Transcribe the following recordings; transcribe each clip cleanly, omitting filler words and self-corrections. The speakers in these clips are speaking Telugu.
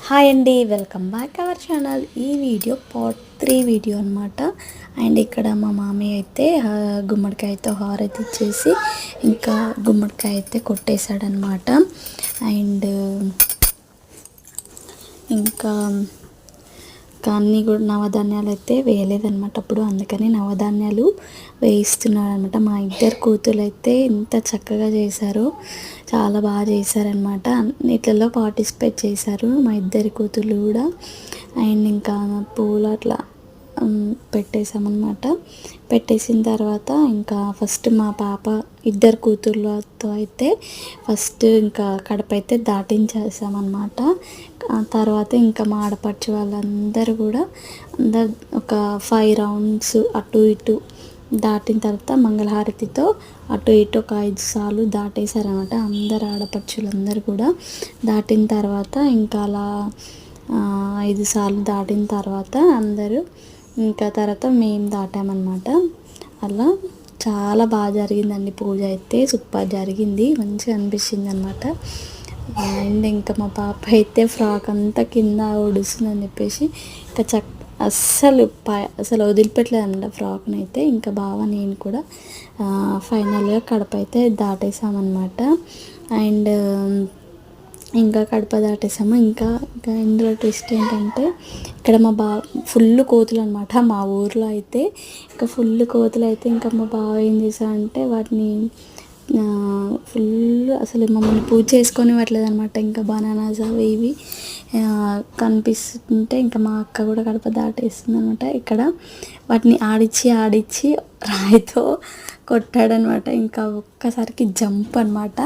హాయ్ అండి, వెల్కమ్ బ్యాక్ అవర్ ఛానల్. ఈ వీడియో పార్ట్ 3 వీడియో అనమాట. అండ్ ఇక్కడ మా మామయ్య అయితే గుమ్మడికాయతో హారతి ఇచ్చేసి ఇంకా గుమ్మడికాయ అయితే కొట్టేశాడనమాట. అండ్ ఇంకా అన్నీ కూడా నవధాన్యాలు అయితే వేయలేదన్నమాట అప్పుడు, అందుకని నవధాన్యాలు వేయిస్తున్నాడు అనమాట. మా ఇద్దరు కూతురు అయితే ఎంత చక్కగా చేశారో, చాలా బాగా చేశారనమాట. అన్నిట్లలో పార్టిసిపేట్ చేశారు మా ఇద్దరి కూతుర్లు కూడా. అండ్ ఇంకా పూలు అట్లా పెట్టేసామన్నమాట. పెట్టేసిన తర్వాత ఇంకా ఫస్ట్ మా పాప ఇద్దరు కూతుర్లతో అయితే ఫస్ట్ ఇంకా కడప అయితే దాటించేసామన్నమాట. తర్వాత ఇంకా మా ఆడపడుచు వాళ్ళందరూ కూడా ఒక 5 రౌండ్స్ అటు ఇటు దాటిన తర్వాత మంగళహారతితో అటు ఇటు ఒక 5 సార్లు దాటేశారనమాట. అందరు ఆడపడుచులందరూ కూడా దాటిన తర్వాత ఇంకా అలా 5 సార్లు దాటిన తర్వాత అందరూ ఇంకా తర్వాత మేము దాటామన్నమాట. అలా చాలా బాగా జరిగిందండి పూజ అయితే, సూపర్ జరిగింది, మంచిగా అనిపించింది అనమాట. అండ్ ఇంకా మా పాప అయితే ఫ్రాక్ అంతా కింద ఒడుస్తుందని చెప్పేసి ఇంకా అస్సలు వదిలిపెట్టలేదు అనమాట ఫ్రాక్ని అయితే. ఇంకా బాగా నేను కూడా ఫైనల్గా కడప అయితే దాటేసామన్నమాట. అండ్ ఇంకా కడప దాటేసాము. ఇంకా ఇందులో ట్విస్ట్ ఏంటంటే ఇక్కడ ఫుల్ కోతులు అనమాట. మా ఊర్లో అయితే ఇంకా ఫుల్ కోతులు అయితే ఇంకా మా బావ ఏం చేశాడంటే వాటిని ఫుల్ అసలు మమ్మల్ని పూజ చేసుకొని అనమాట. ఇంకా బనానాస్ అవి ఇవి కనిపిస్తుంటే ఇంకా మా అక్క కూడా కడప దాటేస్తుంది అనమాట. ఇక్కడ వాటిని ఆడిచ్చి రాయితో కొట్టాడనమాట. ఇంకా ఒక్కసారికి జంప్ అనమాట.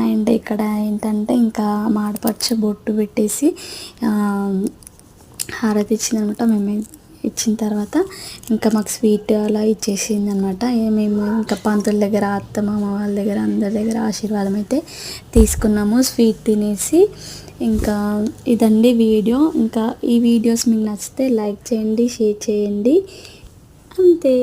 అండ్ ఇక్కడ ఏంటంటే ఇంకా మాడపచ్చ బొట్టు పెట్టేసి హారతి ఇచ్చిందనమాట. మేము ఇచ్చిన తర్వాత ఇంకా మాకు స్వీట్ అలా ఇచ్చేసింది అనమాట. మేము ఇంకా పంతుల దగ్గర, అత్తమామ వాళ్ళ దగ్గర, అందరి దగ్గర ఆశీర్వాదం అయితే తీసుకున్నాము స్వీట్ తినేసి. ఇంకా ఇదండి వీడియో. ఇంకా ఈ వీడియోస్ మీకు నచ్చితే లైక్ చేయండి, షేర్ చేయండి, అంతే.